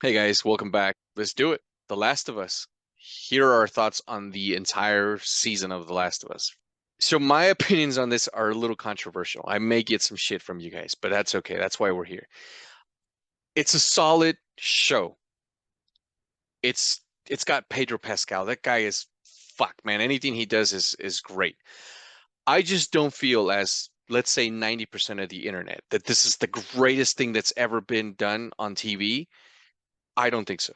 Hey guys, welcome back. Let's do it. The Last of Us. Here are our thoughts on the entire season of The Last of Us. So my opinions on this are a little controversial. I may get some shit from you guys, but that's okay. That's why we're here. It's a solid show. It's got Pedro Pascal. That guy is fuck, man. Anything he does is great. I just don't feel as let's say 90% of the internet that this is the greatest thing that's ever been done on TV. I don't think so.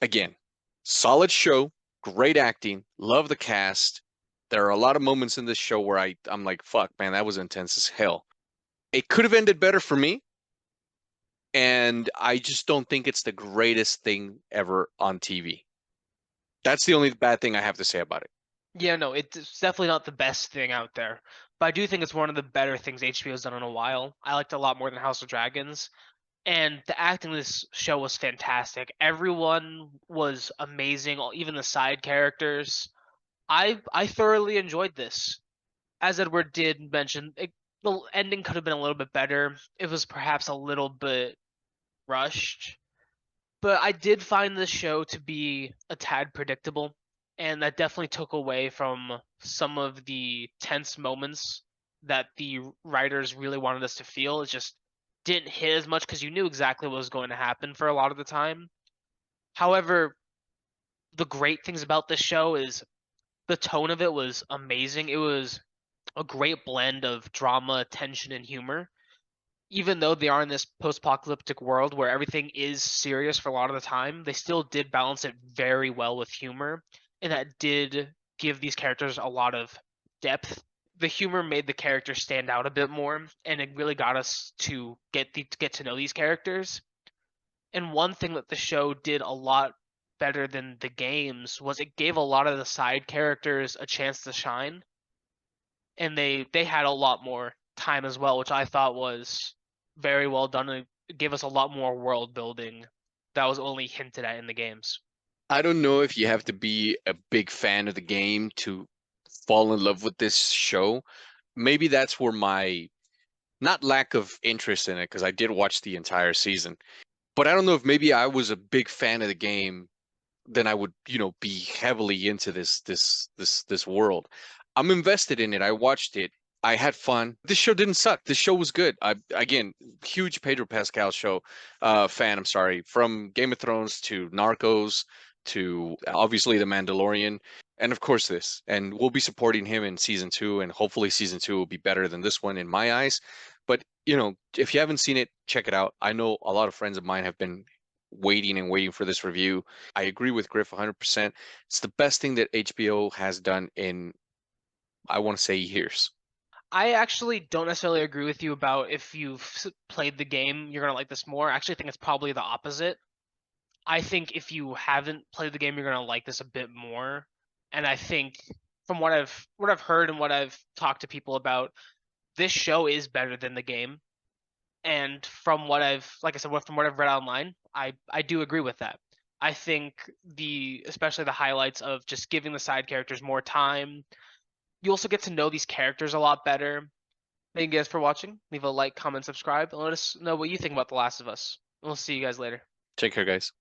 Again, solid show, great acting, love the cast. There are a lot of moments in this show where I'm like, fuck, man, that was intense as hell. It could have ended better for me, and I just don't think it's the greatest thing ever on TV. That's the only bad thing I have to say about it. Yeah, no, it's definitely not the best thing out there, but I do think it's one of the better things HBO's done in a while. I liked it a lot more than House of Dragons, and the acting in this show was fantastic. Everyone was amazing, even the side characters. I thoroughly enjoyed this. As Edward did mention, the ending could have been a little bit better. It was perhaps a little bit rushed, but I did find this show to be a tad predictable, and that definitely took away from some of the tense moments that the writers really wanted us to feel. It just didn't hit as much because you knew exactly what was going to happen for a lot of the time. However, the great things about this show is the tone of it was amazing. It was a great blend of drama, tension, and humor. Even though they are in this post-apocalyptic world where everything is serious for a lot of the time, they still did balance it very well with humor, and that did give these characters a lot of depth. The humor made the characters stand out a bit more, and it really got us to get to know these characters. And one thing that the show did a lot better than the games was it gave a lot of the side characters a chance to shine, and they had a lot more time as well, which I thought was very well done and gave us a lot more world building that was only hinted at in the games. I don't know if you have to be a big fan of the game to fall in love with this show. Maybe that's where my not lack of interest in it, because I did watch the entire season. But I don't know if maybe I was a big fan of the game, then I would, be heavily into this world. I'm invested in it. I watched it. I had fun. This show didn't suck. This show was good. I again, huge Pedro Pascal show fan. I'm sorry, from Game of Thrones to Narcos to obviously The Mandalorian, and of course this. And we'll be supporting him in season two, and hopefully season two will be better than this one in my eyes. But if you haven't seen it, check it out. I know a lot of friends of mine have been waiting and waiting for this review. I agree with Griff 100%. It's the best thing that HBO has done in, I want to say, years. I actually don't necessarily agree with you about if you've played the game, you're gonna like this more. I actually think it's probably the opposite. I think if you haven't played the game, you're gonna like this a bit more. And I think from what I've heard and what I've talked to people about, this show is better than the game. And from what I've, like I said, from what I've read online, I do agree with that. I think especially the highlights of just giving the side characters more time. You also get to know these characters a lot better. Thank you guys for watching. Leave a like, comment, subscribe, and let us know what you think about The Last of Us. We'll see you guys later. Take care, guys.